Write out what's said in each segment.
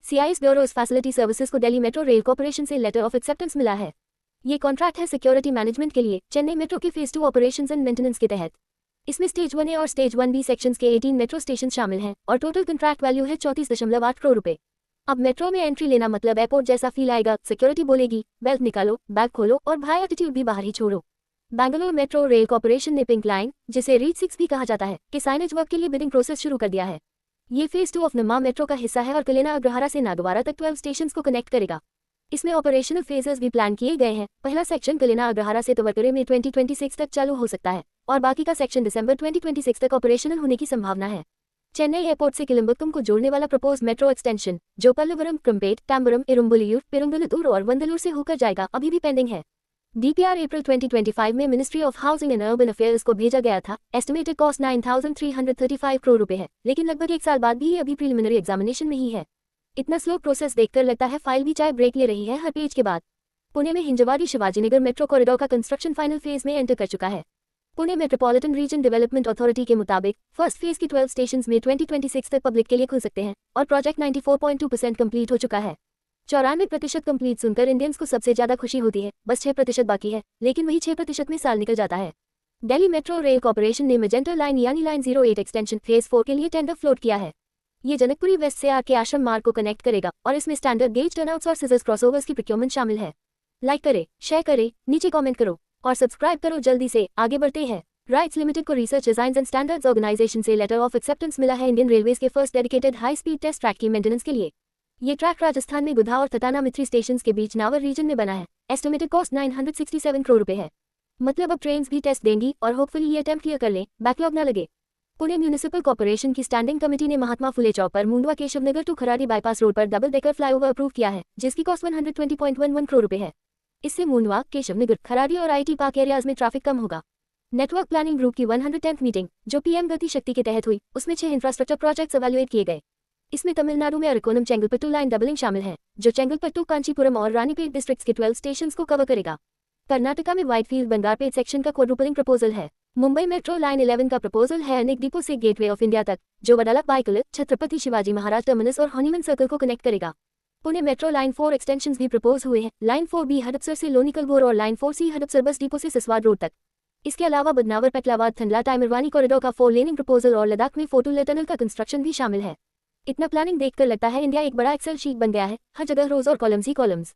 CIS bureaus facility services को Delhi metro rail corporation से letter of acceptance मिला है। ये कॉन्ट्रैक्ट है सिक्योरिटी मैनेजमेंट के लिए चेन्नई मेट्रो के फेज 2 ऑपरेशंस एंड मेंटेनेंस के तहत। इसमें स्टेज 1A और स्टेज 1B सेक्शंस के 18 मेट्रो स्टेशन शामिल हैं और टोटल कॉन्ट्रैक्ट वैल्यू है 34.8 करोड़ रुपए। अब मेट्रो में एंट्री लेना मतलब एयरपोर्ट जैसा फील आएगा। सिक्योरिटी बोलेगी बेल्ट निकालो, बैग खोलो और भाई एटीट्यूड भी बाहर ही छोड़ो। बैंगलोर मेट्रो रेल कॉर्पोरेशन ने पिंक लाइन, जिसे रीच 6 भी कहा जाता है, के साइनेज वर्क के लिए बिडिंग प्रोसेस शुरू कर दिया है। ये फेज 2 ऑफ नमा मेट्रो का हिस्सा है और कलेना अग्रहारा से नागवारा तक 12 स्टेशन को कनेक्ट करेगा। इसमें ऑपरेशनल फेजेस भी प्लान किए गए हैं। पहला सेक्शन कलेना अग्रहारा से तवरकरे में 2026 तक चालू हो सकता है और बाकी का सेक्शन दिसंबर 2026 तक ऑपरेशनल होने की संभावना है। चेन्नई एयरपोर्ट से किलम्बक्कम को जोड़ने वाला प्रपोज मेट्रो एक्सटेंशन, जो पल्लवरम, क्रम्पेट, टैम्बरम, इरुम्बुलियूर, पेरुंगलुर और वंदलूर से होकर जाएगा, अभी भी पेंडिंग है। DPR अप्रैल 2025 में ministry of housing and urban affairs को भेजा गया था। एस्टिमेटेड कॉस्ट 9,335 करोड़ रुपए है, लेकिन लगभग 1 साल बाद भी ये अभी प्रीलिमिनरी एग्जामिनेशन में ही है। इतना स्लो प्रोसेस देखकर लगता है फाइल भी चाय ब्रेक ले रही है हर पेज के बाद। पुणे में हिंजवाड़ी शिवाजीनगर मेट्रो कॉरिडोर का कंस्ट्रक्शन फाइनल फेज में एंटर कर चुका है। Pune metropolitan region development authority के मुताबिक फर्स्ट फेज की 12 स्टेशन में 2026 तक पब्लिक के लिए खुल सकते हैं और प्रोजेक्ट 94.2% कंप्लीट हो चुका है। 94% कंप्लीट सुनकर इंडियंस को सबसे ज्यादा खुशी होती है। बस 6% बाकी है, लेकिन वही 6% में साल निकल जाता है। दिल्ली मेट्रो रेल कॉर्पोरेशन ने मैजेंटा लाइन यानी लाइन 08 एक्सटेंशन फेज 4 के लिए टेंडर फ्लोट किया है। ये जनकपुरी वेस्ट से आके आश्रम मार्ग को कनेक्ट करेगा और इसमें स्टैंडर्ड गेज टर्नआउट्स और सीजर्स क्रॉसओवर्स की प्रोक्योरमेंट शामिल है। लाइक करे, शेयर करे, नीचे कमेंट करो और सब्सक्राइब करो। जल्दी से आगे बढ़ते हैं। राइट्स लिमिटेड को research design and standards organisation से लेटर ऑफ एक्सेप्टेंस मिला है इंडियन रेलवेज के first dedicated high speed test track की मेंटेनेंस के लिए। ये ट्रैक राजस्थान में गुधा और थताना मित्री स्टेशन के बीच नावर रीजन में बना है। एस्टिमेटेड कॉस्ट 967 करोड़ रुपए है। मतलब अब ट्रेन्स भी टेस्ट देंगी और होपफुली ये अटेम्प्ट क्लियर कर लें, बैकलॉग ना लगे। पुणे म्यूनिसिपल कॉर्पोरेशन की स्टैंडिंग कमेटी ने महात्मा फुले चौक पर Mundhwa Keshavnagar to Kharadi bypass road पर डबल डेकर फ्लाईओवर अप्रूव किया है, जिसकी कॉस्ट 120.11 करोड़ रुपए है। इससे मुंडवा, केशवनगर, खराड़ी और IT पार्क एरियाज में ट्रैफिक कम होगा। नेटवर्क प्लानिंग ग्रुप की 110th मीटिंग, जो PM गति शक्ति के तहत हुई, उसमें 6 इंफ्रास्ट्रक्चर प्रोजेक्ट्स एवेल्युएट किए गए। इसमें तमिलनाडु में अरकोनम चेंगलपट्टू लाइन डबलिंग शामिल है, जो चेंगलपट्टू, कांचीपुरम और रानीपेट डिस्ट्रिक्ट्स के 12 स्टेशन को कवर करेगा। कर्नाटका में व्हाइटफील्ड बंगारपेट सेक्शन का क्वाड्रुपलिंग प्रपोजल है। मुंबई मेट्रो लाइन 11 का प्रपोजल है अनेक डिपो से गेटवे ऑफ इंडिया तक, जो वडाला, बाइकल, छत्रपति शिवाजी महाराज टर्मिनस और हनीमन सर्कल को कनेक्ट करेगा। पुणे मेट्रो लाइन 4 एक्सटेंशंस भी प्रपोज हुए हैं। लाइन 4B हडपसर से लोनिकल भोर और line 4C Hadapsar bus depot से सिसवाड़ रोड तक। इसके अलावा बदनावर, पेटलावाद, थंडला, टाइमरवानी कॉरिडोर का 4 लेनिंग प्रपोजल और लद्दाख में 4 टनल का कंस्ट्रक्शन भी शामिल है। इतना प्लानिंग देखकर लगता है इंडिया एक बड़ा एक्सेल शीट बन गया है, हर जगह रोज और कॉलम्स ही columns.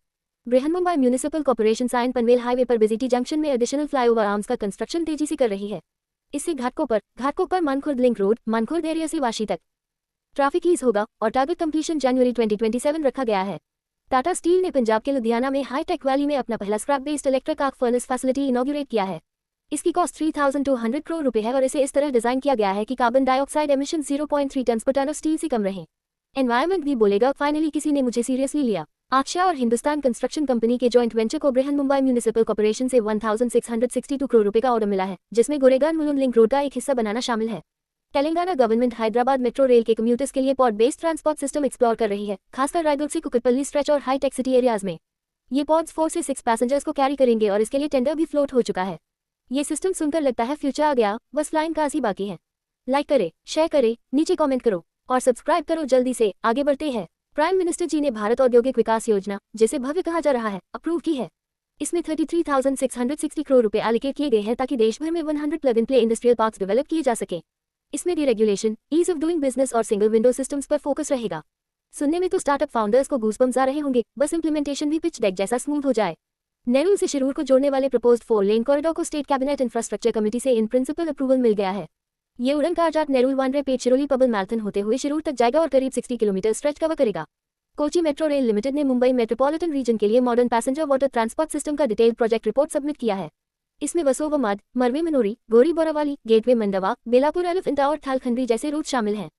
Brihanmumbai municipal corporation Sion Panvel highway पर बिजिटी जंक्शन में एडिशनल फ्लाईओवर आर्म्स का कंस्ट्रक्शन तेजी से कर रही है। इससे Ghatkopar Mankhurd link road, Mankhurd area से वाशी तक ट्रैफिक ईज होगा और टारगेट कंप्लीशन जनवरी 2027 रखा गया है। टाटा स्टील ने पंजाब के लुधियाना में हाईटेक वैली में अपना पहला scrap based electric arc furnace facility inaugurate किया है। इसकी कॉस्ट 3,200 करोड़ रुपए है और इसे इस तरह डिजाइन किया गया है कि कार्बन डाइऑक्साइड एमिशन 0.3 टन पर टन ऑफ स्टील से कम रहे। एनवायरमेंट भी बोलेगा, फाइनली किसी ने मुझे सीरियसली लिया। आक्षा और हिंदुस्तान कंस्ट्रक्शन कंपनी के जॉइंट वेंचर को बृहन्मुंबई म्यूनिसिपल कॉर्पोरेशन से 1,662 करोड़ रुपए का ऑर्डर मिला है, जिसमें गोरेगान मुलुंड लिंक रोड का एक हिस्सा बनाना शामिल है। Telangana government Hyderabad metro rail के कम्यूटर्स के लिए pod based transport system explore कर रही है, खासकर रायदुर्ग से कुकटपल्ली स्ट्रेच और हाई टेक सिटी एरियाज में। ये पॉड्स 4 से 6 पैसेंजर्स को कैरी करेंगे और इसके लिए टेंडर भी फ्लोट हो चुका है। ये सिस्टम सुनकर लगता है फ्यूचर आ गया, बस फ्लाइंग कार्स ही बाकी है। लाइक करे, शेयर करे, नीचे कमेंट करो और सब्सक्राइब करो। जल्दी से आगे बढ़ते हैं। प्राइम मिनिस्टर जी ने भारत औद्योगिक विकास योजना, जिसे भव्य कहा जा रहा है, अप्रूव की है। इसमें 33,660 करोड़ रुपए एलोकेट किए गए हैं ताकि देश भर में 100 plug and play industrial parks develop किए जा सके। इसमें deregulation, ease of doing business और सिंगल विंडो सिस्टम्स पर फोकस रहेगा। सुनने में तो स्टार्टअप फाउंडर्स को गूज़बम्स आ रहे होंगे, बस इंप्लीमेंटेशन भी पिच डेक जैसा स्मूथ हो जाए। नेरुल से शिरूर को जोड़ने वाले प्रपोज्ड 4 लेन कॉरिडोर को स्टेट कैबिनेट इंफ्रास्ट्रक्चर कमेटी से इन प्रिंसिपल अप्रूवल मिल गया है। ये उड़न कारजात नेरुल वांड्रे पेट शिरोली पबल मैराथन होते हुए शिरूर तक जाएगा और करीब 60 किलोमीटर स्ट्रेच कवर करेगा। कोची मेट्रो रेल लिमिटेड ने मुंबई मेट्रोपॉलिटन रीजन के लिए modern passenger water transport system का डिटेल्ड प्रोजेक्ट रिपोर्ट सबमिट किया है। इसमें वसोवमद, मरवे मनोरी, गोरी बोरावाली, गेटवे मंडवा, बेलापुर एलिफेंटा और थालखंडी जैसे रूट शामिल हैं।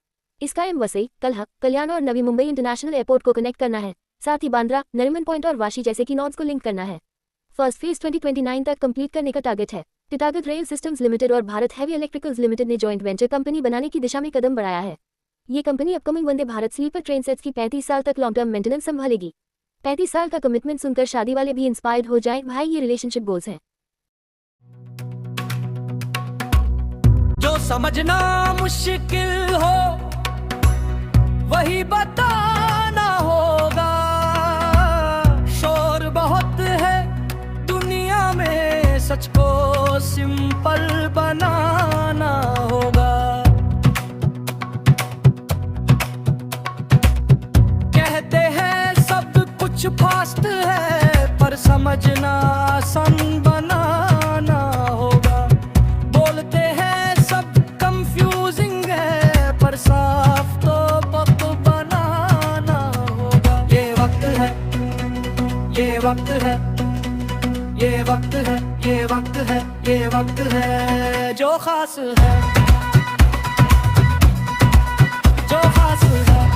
इसका एम वसई, कलहक, कल्याण और नवी मुंबई इंटरनेशनल एयरपोर्ट को कनेक्ट करना है, साथ ही बांद्रा, नरीमन पॉइंट और वाशी जैसे की नोड्स को लिंक करना है। फर्स्ट फेज 2029 तक कंप्लीट करने का टारगेट है। टिटागत रेल सिस्टम्स लिमिटेड और भारत हैवी इलेक्ट्रिकल्स लिमिटेड ने जॉइंट वेंचर कंपनी बनाने की दिशा में कदम बढ़ाया है। ये company upcoming Vande Bharat sleeper train sets की 35 साल तक लॉन्ग टर्म मेंटेनेंस संभालेगी। 35 साल का कमिटमेंट सुनकर शादी वाले भी इंस्पायर्ड हो जाएं। भाई, ये रिलेशनशिप गोल्स हैं। जो समझना मुश्किल हो वही बताना हो। कुछ फास्ट है पर समझना आसान बनाना होगा। बोलते हैं सब कंफ्यूजिंग है पर साफ तो वक्त बनाना होगा। ये वक्त है, ये वक्त है, ये वक्त है, ये वक्त है, ये वक्त है जो खास है, जो खास है।